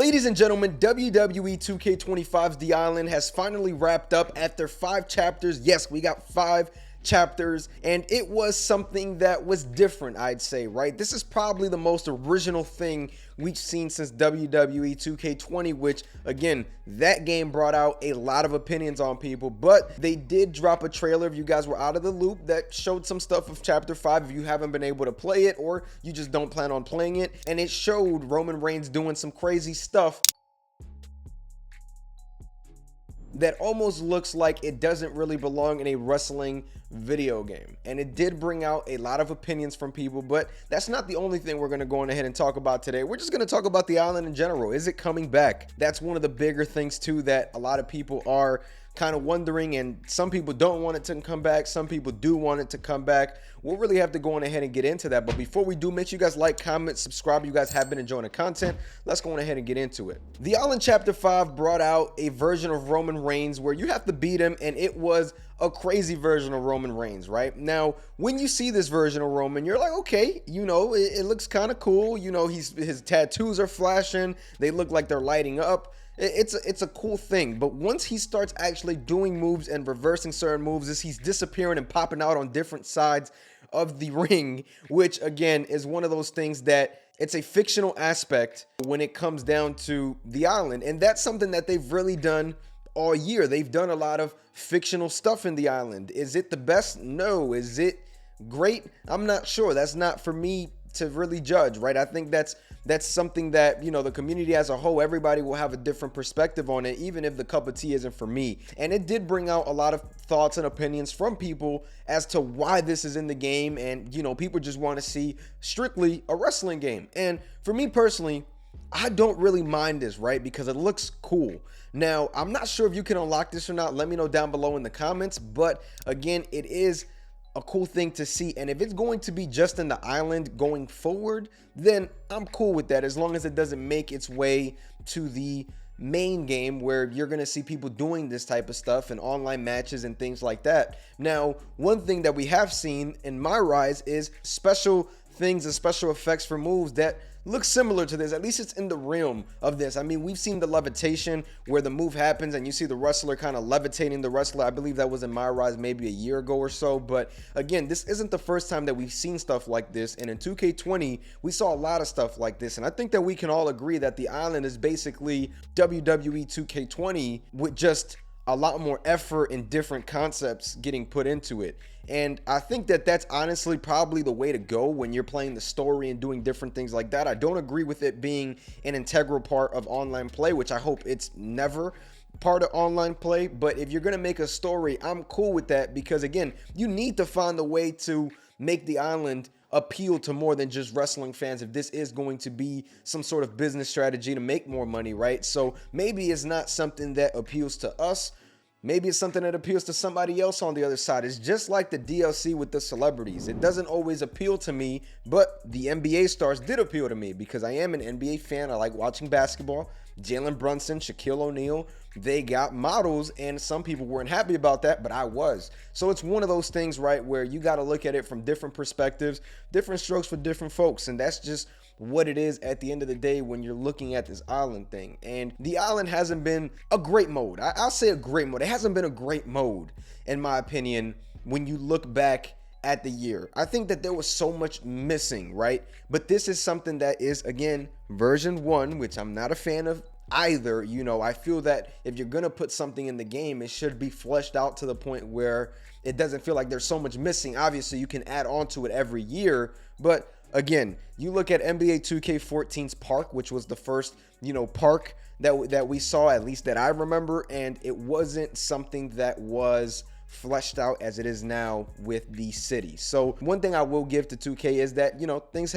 Ladies and gentlemen, WWE 2K25's The Island has finally wrapped up after 5 chapters. Yes, we got 5 chapters, and it was something that was different, I'd say, right? This is probably the most original thing we've seen since WWE 2K20, which, again, that game brought out a lot of opinions on people, but they did drop a trailer, if you guys were out of the loop, that showed some stuff of Chapter 5 if you haven't been able to play it or you just don't plan on playing it, and it showed Roman Reigns doing some crazy stuff that almost looks like it doesn't really belong in a wrestling video game. And it did bring out a lot of opinions from people, but that's not the only thing we're going to go on ahead and talk about today. We're just going to talk about The Island in general. Is it coming back? That's one of the bigger things too that a lot of people are kind of wondering, and some people don't want it to come back, some people do want it to come back. We'll really have to go on ahead and get into that, but before we do, make sure you guys like, comment, subscribe. You guys have been enjoying the content. Let's go on ahead and get into it. The Island Chapter 5 brought out a version of Roman Reigns where you have to beat him, and it was a crazy version of Roman Reigns, right? Now, when you see this version of Roman, you're like, okay, you know, it looks kind of cool. You know, his tattoos are flashing. They look like they're lighting up. It's a cool thing, but once he starts actually doing moves and reversing certain moves, as he's disappearing and popping out on different sides of the ring, which again is one of those things that it's a fictional aspect when it comes down to The Island, and that's something that they've really done all year. They've done a lot of fictional stuff in The Island. Is it the best? No. Is it great? I'm not sure. That's not for me to really judge, right? I think that's something that, you know, the community as a whole, everybody will have a different perspective on it, even if the cup of tea isn't for me. And it did bring out a lot of thoughts and opinions from people as to why this is in the game, and, you know, people just want to see strictly a wrestling game. And for me personally, I don't really mind this, right? Because it looks cool. Now, I'm not sure if you can unlock this or not. Let me know down below in the comments, but again, it is a cool thing to see, and if it's going to be just in the island going forward, then I'm cool with that, as long as it doesn't make its way to the main game where you're going to see people doing this type of stuff and online matches and things like that. Now, one thing that we have seen in my rise is special things and special effects for moves that look similar to this. At least it's in the realm of this. I mean, we've seen the levitation where the move happens and you see the wrestler kind of levitating the wrestler. I believe that was in my rise maybe a year ago or so. But again, this isn't the first time that we've seen stuff like this. And in 2K20, we saw a lot of stuff like this. And I think that we can all agree that The Island is basically WWE 2K20 with just a lot more effort and different concepts getting put into it. And I think that that's honestly probably the way to go when you're playing the story and doing different things like that. I don't agree with it being an integral part of online play, which I hope it's never part of online play. But if you're going to make a story, I'm cool with that, because again, you need to find a way to make The Island appeal to more than just wrestling fans if this is going to be some sort of business strategy to make more money, right? So maybe it's not something that appeals to us. Maybe it's something that appeals to somebody else on the other side. It's just like the DLC with the celebrities. It doesn't always appeal to me, but the NBA stars did appeal to me because I am an NBA fan. I like watching basketball. Jalen Brunson, Shaquille O'Neal, they got models, and some people weren't happy about that, but I was. So it's one of those things, right, where you got to look at it from different perspectives, different strokes for different folks, and that's just what it is at the end of the day when you're looking at this island thing. And The Island hasn't been a great mode. I'll say a great mode. It hasn't been a great mode, in my opinion, when you look back at the year. I think that there was so much missing, right? But this is something that is, again, version 1, which I'm not a fan of either. You know, I feel that if you're gonna put something in the game, it should be fleshed out to the point where it doesn't feel like there's so much missing. Obviously, you can add on to it every year, but again, you look at NBA 2K14's park, which was the first, you know, park that we saw, at least that I remember, and it wasn't something that was fleshed out as it is now with the city. So one thing I will give to 2K is that, you know, things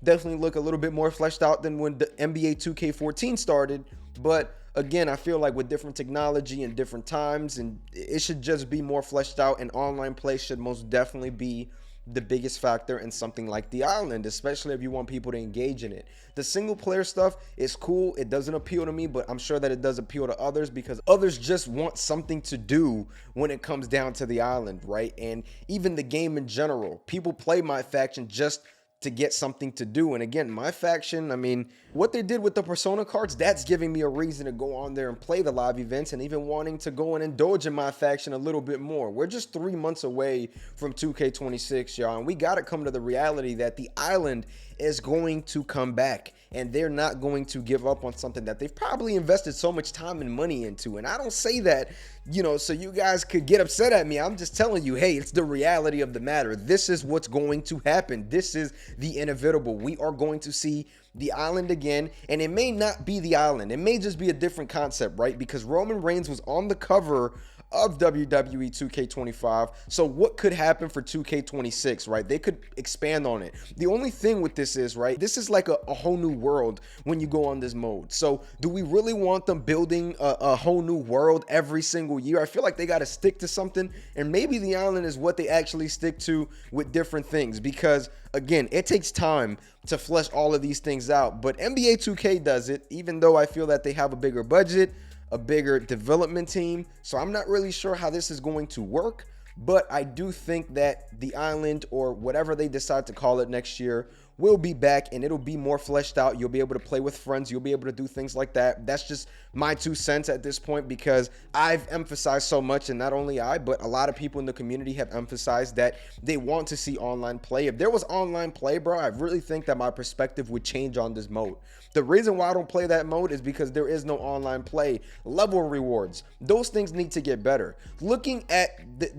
definitely look a little bit more fleshed out than when the NBA 2K14 started. But again, I feel like with different technology and different times, and it should just be more fleshed out, and online play should most definitely be the biggest factor in something like The Island, especially if you want people to engage in it. The single player stuff is cool. It doesn't appeal to me, but I'm sure that it does appeal to others, because others just want something to do when it comes down to The Island, right? And even the game in general, people play my faction just to get something to do. And again, my faction, I mean, what they did with the Persona cards, that's giving me a reason to go on there and play the live events, and even wanting to go and indulge in my faction a little bit more. We're just 3 months away from 2K26, y'all, and we got to come to the reality that the island is going to come back, and they're not going to give up on something that they've probably invested so much time and money into. And I don't say that, you know, so you guys could get upset at me. I'm just telling you, hey, it's the reality of the matter. This is what's going to happen. This is the inevitable. We are going to see the island again, and it may not be the island. It may just be a different concept, right? Because Roman Reigns was on the cover of WWE 2K25. So what could happen for 2K26, right? They could expand on it. The only thing with this is, right, this is like a whole new world when you go on this mode. So do we really want them building a whole new world every single year? I feel like they got to stick to something, and maybe the island is what they actually stick to with different things, because again, it takes time to flesh all of these things out. But NBA 2K does it, even though I feel that they have a bigger budget, a bigger development team. So I'm not really sure how this is going to work, but I do think that the island, or whatever they decide to call it next year, will be back, and it'll be more fleshed out. You'll be able to play with friends. You'll be able to do things like that. That's just my 2 cents at this point, because I've emphasized so much, and not only I, but a lot of people in the community have emphasized that they want to see online play. If there was online play, bro, I really think that my perspective would change on this mode. The reason why I don't play that mode is because there is no online play. Level rewards, those things need to get better. Looking at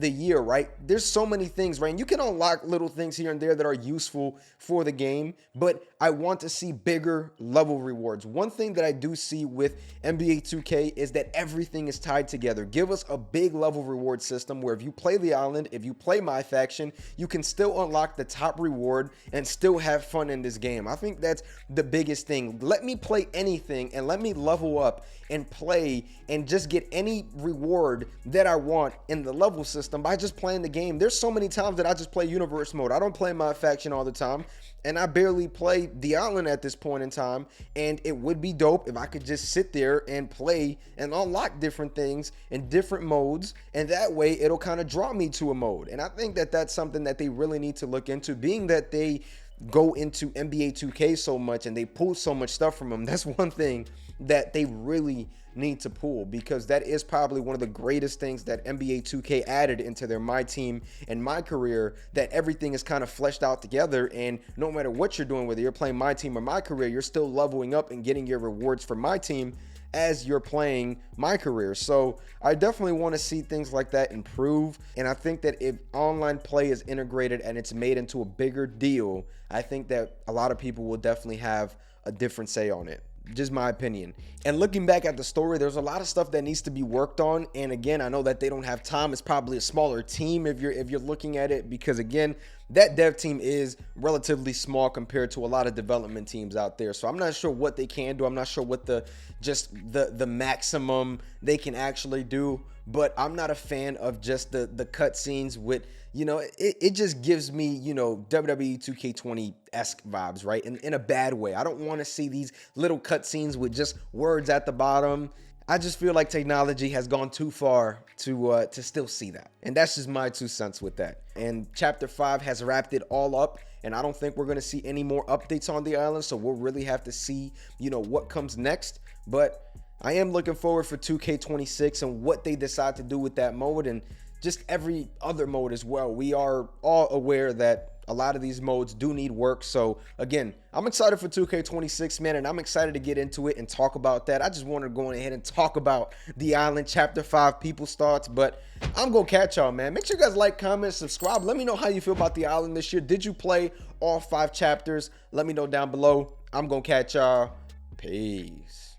the year, right, there's so many things, right? And you can unlock little things here and there that are useful for the game, but I want to see bigger level rewards. One thing that I do see with NBA 2K is that everything is tied together. Give us a big level reward system where if you play the island, if you play my faction, you can still unlock the top reward and still have fun in this game. I think that's the biggest thing. Let me play anything and let me level up and play and just get any reward that I want in the level system by just playing the game. There's so many times that I just play universe mode. I don't play my faction all the time, and I barely play the island at this point in time. And it would be dope if I could just sit there and play and unlock different things in different modes, and that way it'll kind of draw me to a mode. And I think that that's something that they really need to look into, being that they go into NBA 2K so much and they pull so much stuff from them. That's one thing that they really need to pull, because that is probably one of the greatest things that NBA 2K added into their My Team and My Career, that everything is kind of fleshed out together, and no matter what you're doing, whether you're playing My Team or My Career, you're still leveling up and getting your rewards for My Team as you're playing My Career. So I definitely want to see things like that improve, and I think that if online play is integrated and it's made into a bigger deal, I think that a lot of people will definitely have a different say on it. Just my opinion. And looking back at the story, there's a lot of stuff that needs to be worked on. And again, I know that they don't have time. It's probably a smaller team if you're looking at it, because again, that dev team is relatively small compared to a lot of development teams out there. So I'm not sure what they can do. I'm not sure what the maximum they can actually do. But I'm not a fan of just the cutscenes with, you know, it just gives me, you know, WWE 2K20-esque vibes, right? In a bad way. I don't want to see these little cutscenes with just words at the bottom. I just feel like technology has gone too far to still see that. And that's just my 2 cents with that. And Chapter 5 has wrapped it all up, and I don't think we're going to see any more updates on the island, so we'll really have to see, you know, what comes next. But I am looking forward for 2K26 and what they decide to do with that mode, and just every other mode as well. We are all aware that a lot of these modes do need work. So again, I'm excited for 2K26, man, and I'm excited to get into it and talk about that. I just wanted to go ahead and talk about the island Chapter 5 people's thoughts, but I'm gonna catch y'all, man. Make sure you guys like, comment, subscribe. Let me know how you feel about the island this year. Did you play all 5 chapters? Let me know down below. I'm gonna catch y'all. Peace.